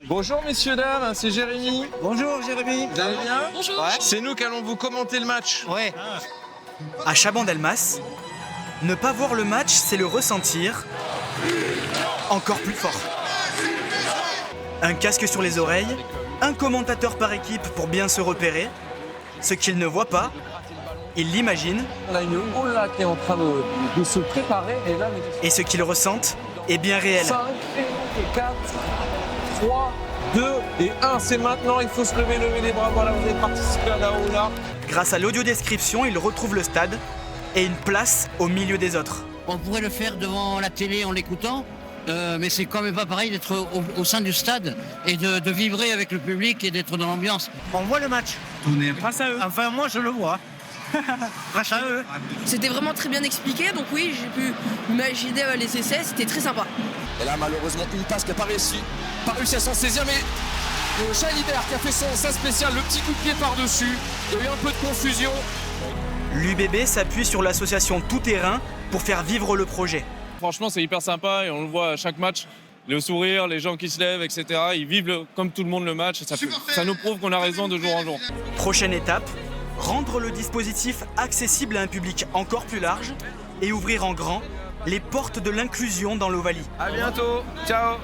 Bonjour messieurs, dames, c'est Jérémy. Bonjour Jérémy. Vous allez bien? Bonjour. Ouais. C'est nous qui allons vous commenter le match. Ouais. À Chabandelmas, ne pas voir le match, c'est le ressentir encore plus fort. Un casque sur les oreilles, un commentateur par équipe pour bien se repérer. Ce qu'il ne voit pas, il l'imagine. On a une houle là qui est en train de se préparer et là... Et ce qu'il ressente est bien réel. 5, 4, 3, 2 et 1, c'est maintenant, il faut se lever les bras, voilà, vous avez participé à la houla. Grâce à l'audio-description, il retrouve le stade et une place au milieu des autres. On pourrait le faire devant la télé en l'écoutant, mais c'est quand même pas pareil d'être au sein du stade et de vibrer avec le public et d'être dans l'ambiance. On voit le match. Grâce à eux. Enfin, moi je le vois. Grâce à eux. C'était vraiment très bien expliqué, donc oui, j'ai pu imaginer les essais, c'était très sympa. Et là, malheureusement, une passe qui n'a pas réussi à s'en saisir, mais Jalibert qui a fait sa spéciale, le petit coup de pied par-dessus. Il y a eu un peu de confusion. L'UBB s'appuie sur l'association Tout Terrain pour faire vivre le projet. Franchement, c'est hyper sympa et on le voit à chaque match. Le sourire, les gens qui se lèvent, etc. Ils vivent comme tout le monde le match. Ça nous prouve qu'on a raison de jour en jour. Prochaine étape, rendre le dispositif accessible à un public encore plus large et ouvrir en grand les portes de l'inclusion dans l'Ovalie. À bientôt, ciao.